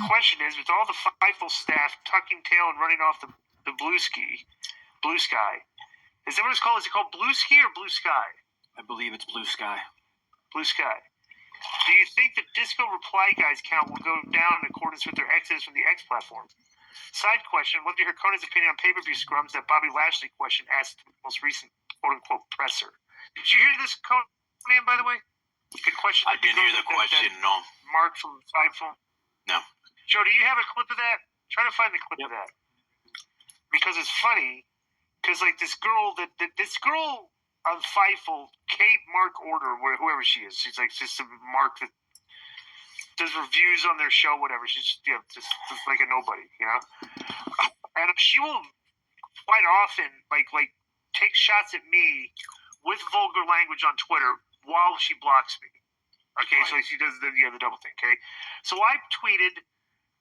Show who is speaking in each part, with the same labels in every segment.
Speaker 1: question is, with all the Fightful staff tucking tail and running off the blue sky, is that what it's called? Is it called Blue Ski or Blue Sky?
Speaker 2: I believe it's Blue Sky.
Speaker 1: Blue Sky. Do you think the Disco Reply Guys count will go down in accordance with their exodus from the X platform? Side question, what do you hear Conan's opinion on pay-per-view scrums that Bobby Lashley question asked the most recent quote-unquote presser? Did you hear this, Conan, by the way? Good question.
Speaker 3: I didn't hear the question, no.
Speaker 1: Mark from Fightful?
Speaker 3: No.
Speaker 1: Joe, do you have a clip of that? Try to find the clip of that. Because it's funny, because like this girl on Fightful, Kate Mark Order, whoever she is, she's like just a Mark that does reviews on their show, whatever. She's just like a nobody, And she will quite often like take shots at me with vulgar language on Twitter while she blocks me. Okay, right. So she does the double thing. Okay, so I tweeted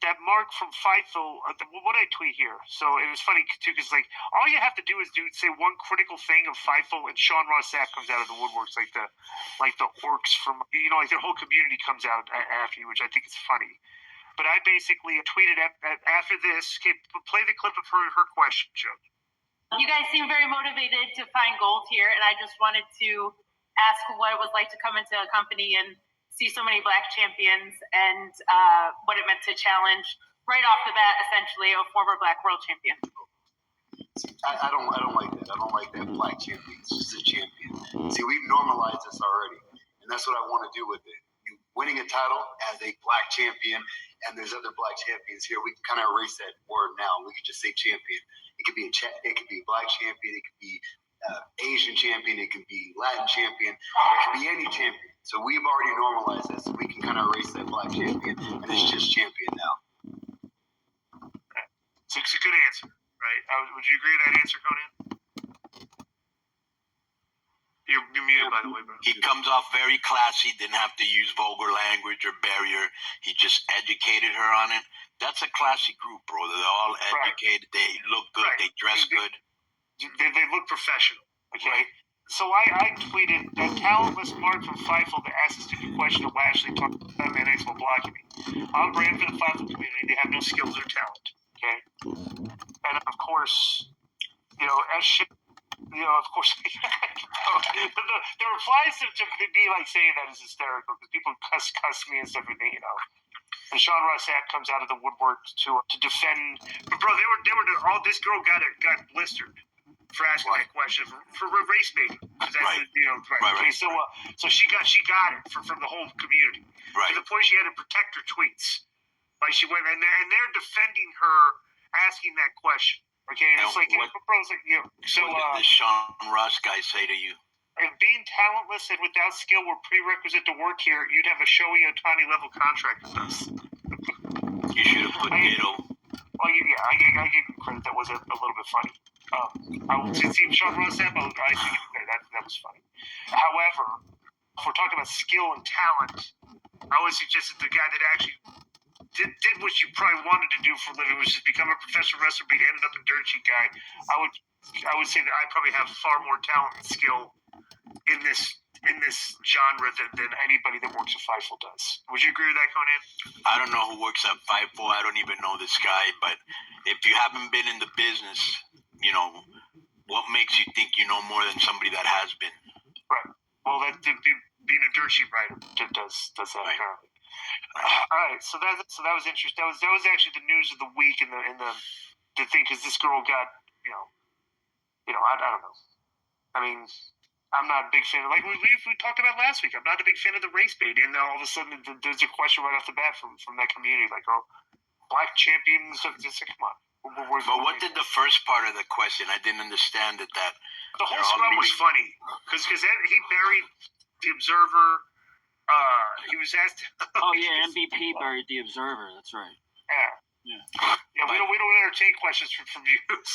Speaker 1: that Mark from Fightful. What did I tweet here? So it was funny too, because like all you have to do is say one critical thing of Fightful, and Sean Ross Sapp comes out of the woodworks like the orcs from like their whole community comes out after you, which I think is funny. But I basically tweeted after this. Okay, play the clip of her question, Joe.
Speaker 4: You guys seem very motivated to find gold here, and I just wanted to ask what it was like to come into a company and see so many black champions, and what it meant to challenge right off the bat, essentially, a former black world champion.
Speaker 5: I don't like that. I don't like that black champion. It's just a champion. See, we've normalized this already, and that's what I want to do with it. You winning a title as a black champion, and there's other black champions here. We can kind of erase that word now. We can just say champion. It could be it could be black champion. It could be Asian champion. It could be Latin champion. It could be any champion. So we've already normalized that, so we can kind of erase that black champion, and it's just champion now.
Speaker 1: So it's a good answer, right? Would you agree with that answer, Conan? You're muted, by the way, bro.
Speaker 3: He comes off very classy, didn't have to use vulgar language or barrier. He just educated her on it. That's a classy group, bro. They're all educated. Right. They look good. Right. They dress good.
Speaker 1: They look professional, okay? Right. So I tweeted that talentless Mark from Fightful that asked a stupid question of Lashley talking about my next while blocking me. On brand for the Fightful community, they have no skills or talent, okay? And of course, of course, the replies to be like saying that is hysterical because people cuss me and stuff, And Sean Ross Sapp comes out of the woodwork to defend. But bro, they were all. This girl got blistered for asking that question for race baiting. Right. Okay, so she got it from the whole community.
Speaker 3: Right.
Speaker 1: To the point she had to protect her tweets. Like she went and they're defending her asking that question. Okay, and it's like, so
Speaker 3: what did the Sean Ross guy say to you?
Speaker 1: If being talentless and without skill were prerequisite to work here, you'd have a Shohei Ohtani level contract with us.
Speaker 3: You should have put Ditto.
Speaker 1: Well, I give you credit. That was a little bit funny. I would see Sean Ross Sapp. I think that was funny. However, if we're talking about skill and talent, I would suggest that the guy that actually did what you probably wanted to do for a living, which is become a professional wrestler, but he ended up a dirt sheet guy. I would say that I probably have far more talent and skill in this genre than anybody that works at Fightful does. Would you agree with that, Conan?
Speaker 3: I don't know who works at Fightful. I don't even know this guy. But if you haven't been in the business, what makes you think you know more than somebody that has been?
Speaker 1: Right. Well, being a dirt sheet writer does that right. Apparently. All right, so that was interesting. That was actually the news of the week in the thing, because this girl got I don't know. I mean, I'm not a big fan of, like we talked about last week. I'm not a big fan of the race bait, and all of a sudden there's a question right off the bat from that community, like, oh, black champions. Just come on.
Speaker 3: But what did the first part of the question? I didn't understand it. That
Speaker 1: the whole scrum was funny because he buried the Observer. He was asked.
Speaker 2: MVP buried the Observer. That's right.
Speaker 1: Yeah. We don't entertain questions from you. It's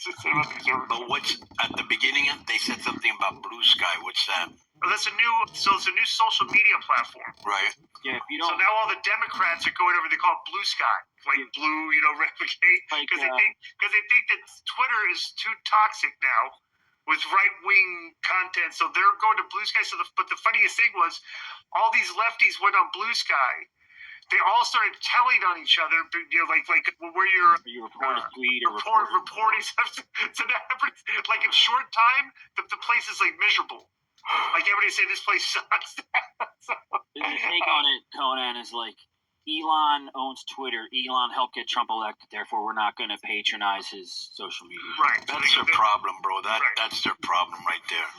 Speaker 1: just about the Observer.
Speaker 3: But what's at the beginning? They said something about Blue Sky. What's that?
Speaker 1: Well, it's a new social media platform.
Speaker 3: Right.
Speaker 2: Yeah. If you don't.
Speaker 1: So now all the Democrats are going over. They call it Blue Sky, like blue, replicate, because they think that Twitter is too toxic now with right-wing content, so they're going to Blue Sky. But the funniest thing was, all these lefties went on Blue Sky they all started telling on each other, like where you're
Speaker 2: You report a tweet or
Speaker 1: reporting stuff. So now, like in short time, the place is like miserable. Like everybody say this place sucks. So,
Speaker 2: the take on it, Conan, is like Elon owns Twitter. Elon helped get Trump elected. Therefore, we're not going to patronize his social media.
Speaker 1: right.
Speaker 3: That's their problem, bro. That's their problem right there.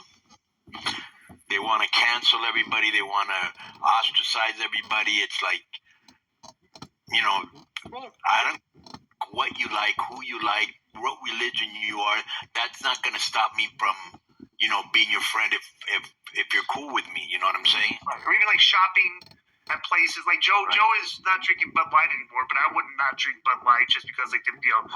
Speaker 3: They want to cancel everybody. They want to ostracize everybody. It's like, I don't what you like, who you like, what religion you are. That's not going to stop me from, being your friend if you're cool with me. You know what I'm saying?
Speaker 1: Right. Or even like shopping at places like Joe.
Speaker 3: Right.
Speaker 1: Joe is not drinking Bud Light anymore, but I would not drink Bud Light just because like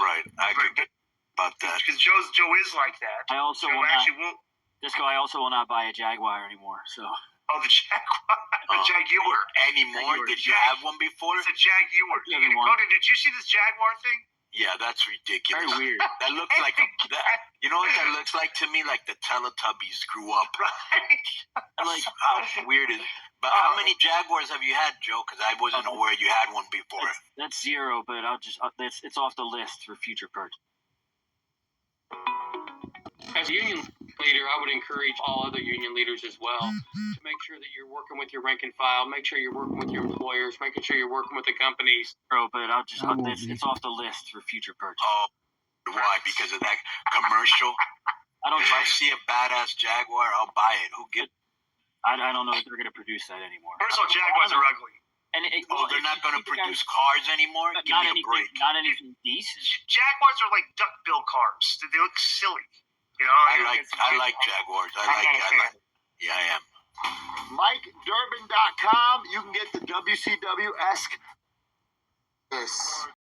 Speaker 3: Right. I could get about that.
Speaker 1: because Joe is like that.
Speaker 2: I also
Speaker 1: So
Speaker 2: will
Speaker 1: actually,
Speaker 2: not. Disco, I also will not buy a Jaguar anymore. So
Speaker 1: the Jaguar, the Jaguar.
Speaker 3: Anymore?
Speaker 1: Jaguar.
Speaker 3: Did you have one before?
Speaker 1: It's a Jaguar.
Speaker 2: Yeah, the one.
Speaker 1: Conan, did you see this Jaguar thing?
Speaker 3: Yeah, that's ridiculous.
Speaker 2: very weird.
Speaker 3: That looks like you know what that looks like to me? Like the Teletubbies grew up.
Speaker 1: Right.
Speaker 2: Like
Speaker 3: How weird is? But how many Jaguars have you had, Joe? Because I wasn't aware you had one before.
Speaker 2: that's zero, but it's off the list for future purchase.
Speaker 6: As a union leader, I would encourage all other union leaders as well to make sure that you're working with your rank and file, make sure you're working with your employers, making sure you're working with the companies.
Speaker 2: Bro, but it's off the list for future purchase.
Speaker 3: Oh, why? Because of that commercial?
Speaker 2: I don't.
Speaker 3: If I see a badass Jaguar, I'll buy it. Who get?
Speaker 2: I don't know if they're going to produce that anymore.
Speaker 1: First of all, Jaguars are ugly.
Speaker 2: And
Speaker 3: They're not going to produce cars anymore. Give me a break.
Speaker 2: Not anything decent.
Speaker 1: Jaguars are like duckbill cars. They look silly.
Speaker 3: I like Jaguars. Yeah, I am.
Speaker 5: MikeDurbin.com. You can get the WCW-esque.